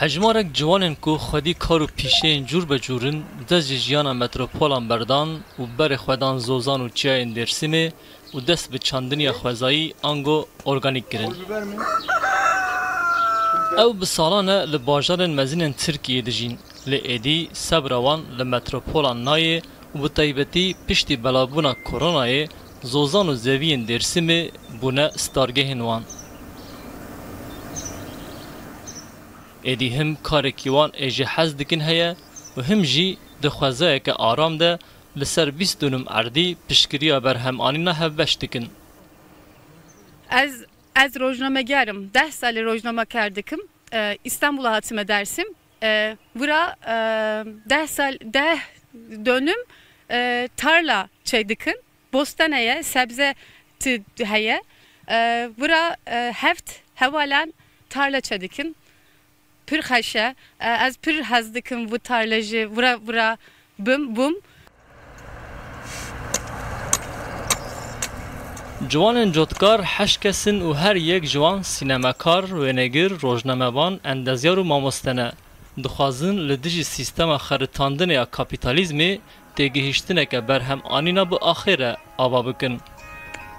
هجمارک جوانن کو خودی کارو پیشین جور به جورن دست جیانا متروپولان بردان و بر خودان زوزان و چیاین درسیمه و دست به چاندنی خوزایی آنگو ارگانیک گرن. او به سالانه لباجارن مزینن ترکیه دجین لئیدی سبروان لمتروپولان نایه و به طیبتی پشتی بلابونا کرونایه زوزان و زوین درسیمه بونه ستارگهن وان. ایدی هم کارکیوان ایجی حز دکن هیا و هم جی دخوازه که آرام ده لسر 20 دونم اردی پشکریا بر هم آنینا هفبش دکن. از روزنامه گرم 10 سال روزنامه کردکم İstanbul'a hatim edersim. Bura 10 dönüm tarla çeydikin. Bostanaya sebze heye. Bura heft hevalan tarla çeydikin. Pür haşa. Az pür hazdikim bu tarlacı. Bura bum. جوان جوتکار 8 کسن و هر یک جوان سینماکار و نگر روزنامه‌وان اندازیار و ماموستنه دخوازن لدیجی سیستم خرطاندن یا کاپیتالیزمی تگهیشتنه که برهم آنینا به آخره آوا بکن.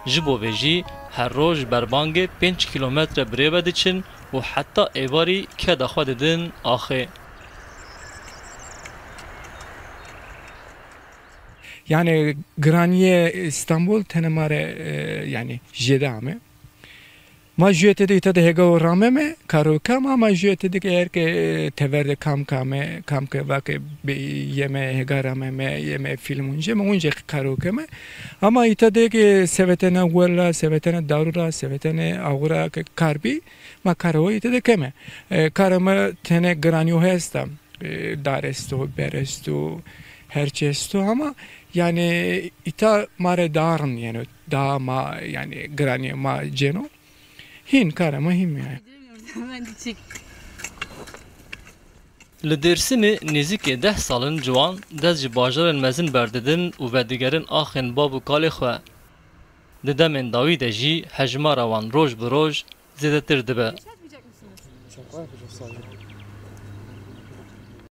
جبو ویجی هر روز بربانگ 5 کیلومتر بری بدیچن و حتی ایواری که دخواه دیدن آخه. Yani graniye İstanbul tenemare yani jedame. Ma jüete de ita de hega o rameme karo kama ma jüete de eğer ki teverde kam ke vake yeme hega rameme yeme filmunje ma unje karo kama ama ita de ki sevetene wella sevetene darura sevetene agura ke karbi ma karo ita de keme karama tene granio hesta daresto beresto herçesto ama yani ita mare darn yani da ma yani graniye ma geno hin karama him yani. لدرسمی نزدیک 10 سالن جوان دست باجرن مزن برددن و بدیگرن آخن باب و کال خو. ددمن داوید جی هجمار وان روز به روز زیادتر دبه.